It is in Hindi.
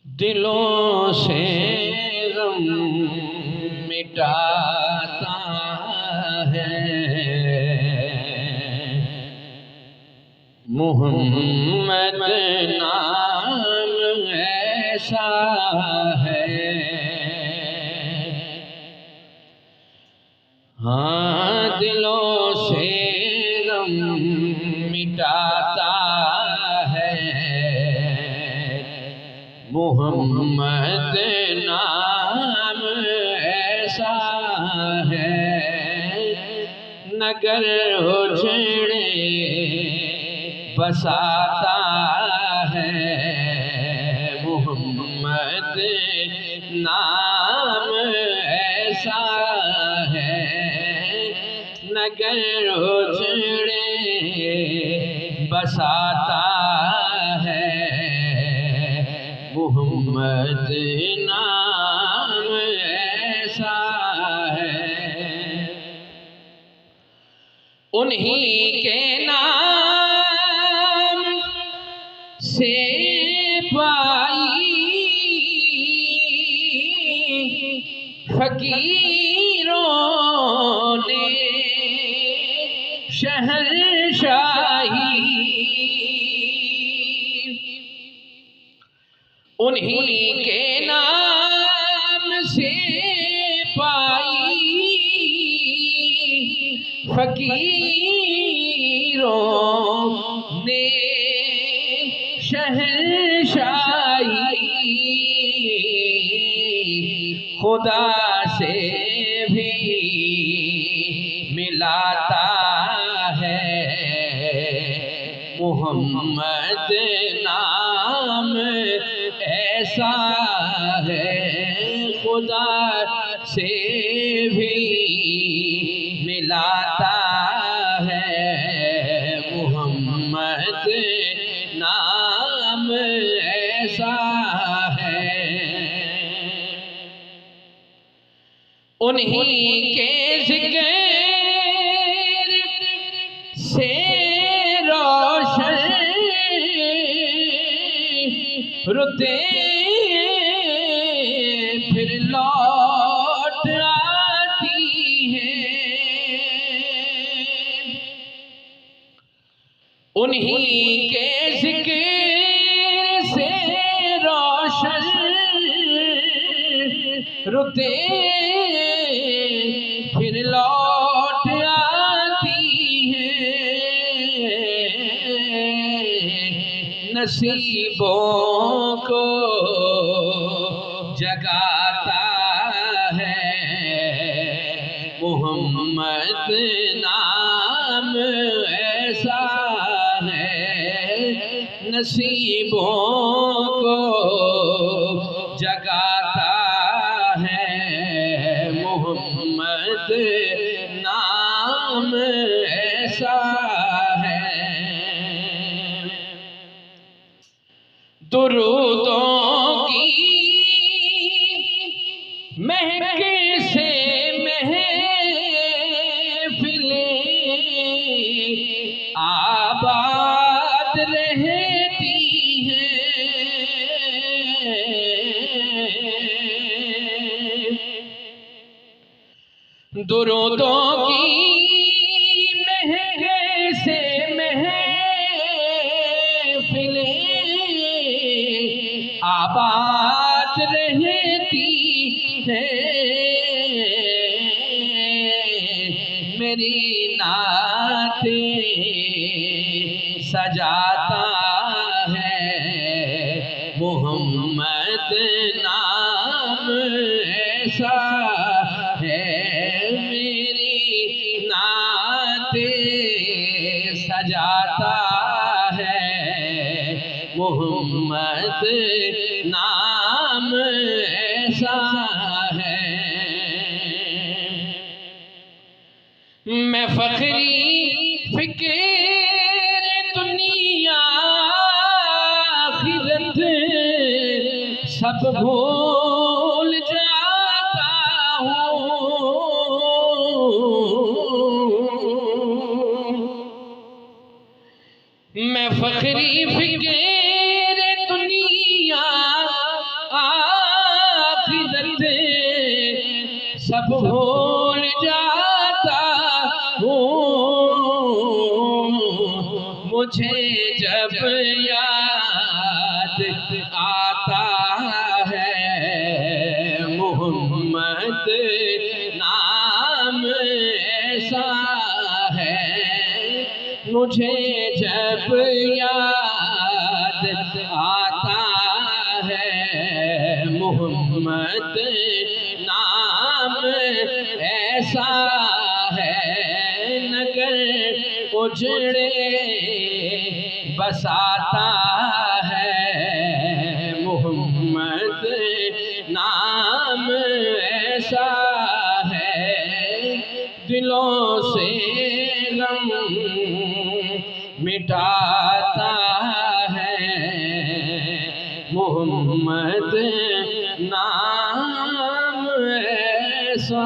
दिलों से गम मिटाता है मोहम्मद नाम ऐसा है। हाँ, दिलों से गम मिटाता है मोहम्मद नाम ऐसा है। नगर उजड़े बसाता है मोहम्मद नाम ऐसा है। नगर उजड़े बसाता है मोहम्मद नाम ऐसा है। उन्हीं के नाम से पाई फकीरों ने शहंशाही। उन्हीं के नाम से पाई फकीरों ने शहंशाही। खुदा से भी मिलाता है मोहम्मद नाम ऐसा है। खुदा से भी मिलाता है मोहम्मद नाम ऐसा है। उन्हीं के ज़िक्र से रोशन रुते फिर लौट आती हैं। उन्हीं के ज़िक्र से रोशन रुते फिर लौट आती हैं। नसीबों को जगाता है मोहम्मद नाम ऐसा है। नसीबों को जगाता है मोहम्मद नाम ऐसा है। दुरूदों की महक से महफिलें आबाद रहती हैं। दुरूदों की महक से महफिलें आबाद रहती हैं। मेरी नातें सजाता है मोहम्मद नाम ऐसा है। मेरी नातें सजाता है मोहम्मद नाम ऐसा है। मैं फखरी फिक्र दुनिया आखिरत सब भूल जाता हूँ। मैं फखरी फिक्र दुनिया सब भूल जाता हूँ, मुझे जब याद आता है मोहम्मद नाम ऐसा है। मुझे जब याद आता है मोहम्मद नाम ऐसा है। नगर उजड़े बसाता है मोहम्मद नाम ऐसा है। दिलों से गम मिटाता है मोहम्मद नाम ऐसा